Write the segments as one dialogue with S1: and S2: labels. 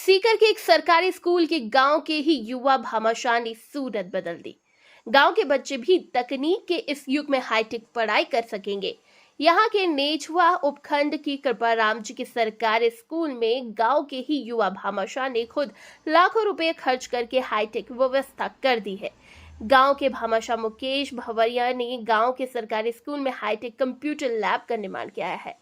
S1: सीकर के एक सरकारी स्कूल के गांव के ही युवा भामाशाह ने सूरत बदल दी। गांव के बच्चे भी तकनीक के इस युग में हाईटेक पढ़ाई कर सकेंगे। यहां के नेछुआ उपखंड की कृपाराम जी के सरकारी स्कूल में गांव के ही युवा भामाशाह ने खुद लाखों रुपए खर्च करके हाईटेक व्यवस्था कर दी है। गांव के भामाशाह मुकेश भवरिया ने गांव के सरकारी स्कूल में हाईटेक कंप्यूटर लैब का निर्माण किया है।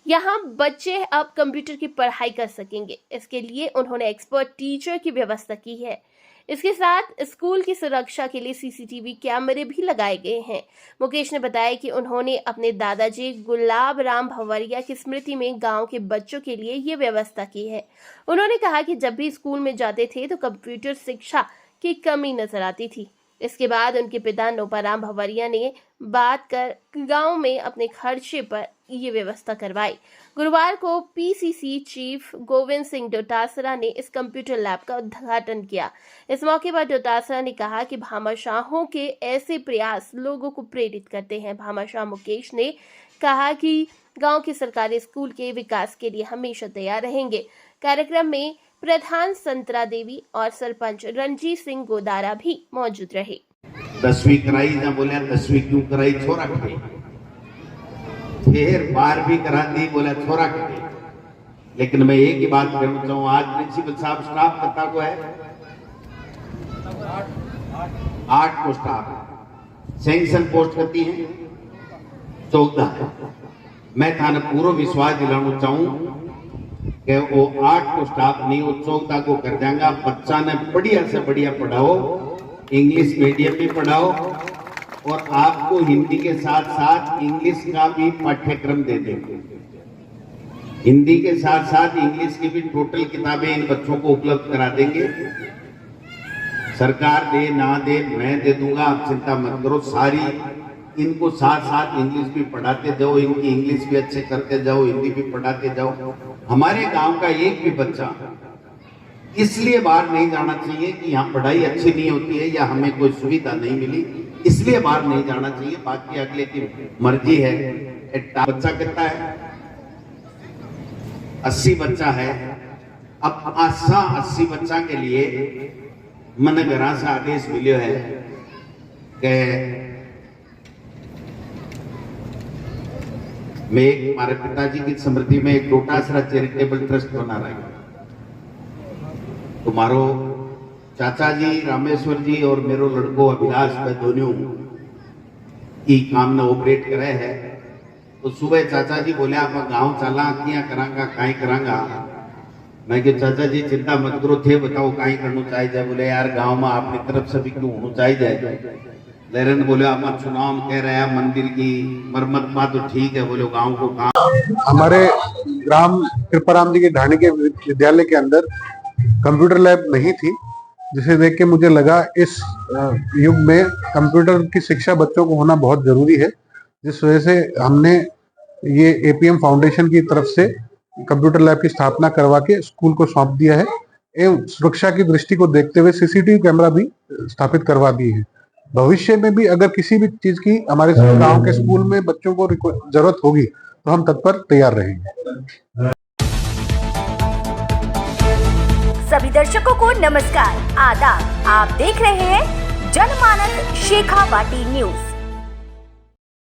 S1: यहाँ बच्चे अब कंप्यूटर की पढ़ाई कर सकेंगे। इसके लिए उन्होंने एक्सपर्ट टीचर की व्यवस्था की है। इसके साथ स्कूल की सुरक्षा के लिए सीसीटीवी कैमरे भी लगाए गए हैं। मुकेश ने बताया कि उन्होंने अपने दादाजी गुलाब राम भवरिया की स्मृति में गांव के बच्चों के लिए ये व्यवस्था की है। उन्होंने कहा कि जब भी स्कूल में जाते थे तो कंप्यूटर शिक्षा की कमी नजर आती थी। इसके बाद उनके पिता नोपाराम भवरिया ने बात कर गांव में अपने खर्चे पर ये व्यवस्था करवाई। गुरुवार को पीसीसी चीफ गोविंद सिंह डोटासरा ने इस कंप्यूटर लैब का उद्घाटन किया। इस मौके पर डोटासरा ने कहा कि भामाशाहों के ऐसे प्रयास लोगों को प्रेरित करते हैं। भामाशाह मुकेश ने कहा कि गांव के सरकारी स्कूल के विकास के लिए हमेशा तैयार रहेंगे। कार्यक्रम में प्रधान संतरा देवी और सरपंच रणजीत सिंह गोदारा भी मौजूद रहे।
S2: 10वीं कराई ना बोले 10वीं क्यों कराई, छोरा करे। फिर 12वीं करा दी, बोला छोरा करे। लेकिन मैं एक ही बात कहना चाहूँ, आज प्रिंसिपल साहब स्टाफ पता को है 8 को स्टाफ सैंक्शन पोस्ट करती है 14। मैं थाने पूरा विश्वास दिलाना चाहूँ कि वो 8 को स्टाफ नहीं, वो 14 को कर देंगे। बच्चा ने बढ़िया से बढ़िया पढ़ाओ, इंग्लिश मीडियम भी पढ़ाओ और आपको हिंदी के साथ साथ इंग्लिश का भी पाठ्यक्रम दे देंगे। हिंदी के साथ साथ इंग्लिश की भी टोटल किताबें इन बच्चों को उपलब्ध करा देंगे। सरकार दे ना दे मैं दे दूंगा, आप चिंता मत करो। सारी इनको साथ साथ इंग्लिश भी पढ़ाते जाओ, इनकी इंग्लिश भी अच्छे करते जाओ, हिंदी भी पढ़ाते जाओ। हमारे गांव का एक भी बच्चा इसलिए बाहर नहीं जाना चाहिए कि यहाँ पढ़ाई अच्छी नहीं होती है या हमें कोई सुविधा नहीं मिली, इसलिए बाहर नहीं जाना चाहिए। बाकी अगले की मर्जी है। बच्चा कितना है? 80 बच्चा है। अब 80 बच्चा के लिए मन घरा से आदेश मिले है कि मैं हमारे पिताजी की स्मृति में एक डोटासरा चैरिटेबल ट्रस्ट बना रहा हूं। तुम्हारो चाचा जी रामेश्वर जी और मेरो लड़को अभिलाष भाई दोनों की काम ने ऑपरेट करे है। तो सुबह चाचा जी बोले आप गांव चला, क्या करांगा काई करांगा। मैं कि चाचा जी चिंता मत करो, थे बताओ काई करना चाहिए जाए। बोले यार गांव में अपनी तरफ से भी क्यों होना चाहिए जाए। लेरन बोले आप चुनाव कह रहे हैं मंदिर की मरम्मत में, तो ठीक है। बोले गांव को काम
S3: हमारे ग्राम कृपाराम जी के ढाणी के विद्यालय के अंदर कंप्यूटर लैब नहीं थी, जिसे देख के मुझे लगा इस युग में कंप्यूटर की शिक्षा बच्चों को होना बहुत जरूरी है। जिस वजह से हमने ये एपीएम फाउंडेशन की तरफ से कंप्यूटर लैब की स्थापना करवा के स्कूल को सौंप दिया है एवं सुरक्षा की दृष्टि को देखते हुए सीसीटीवी कैमरा भी स्थापित करवा दिए हैं। भविष्य में भी अगर किसी भी चीज की हमारे गांव के स्कूल में बच्चों को जरूरत होगी तो हम तत्पर तैयार रहेंगे।
S4: सभी दर्शकों को नमस्कार, आदाब। आप देख रहे हैं जनमानस शेखावाटी न्यूज।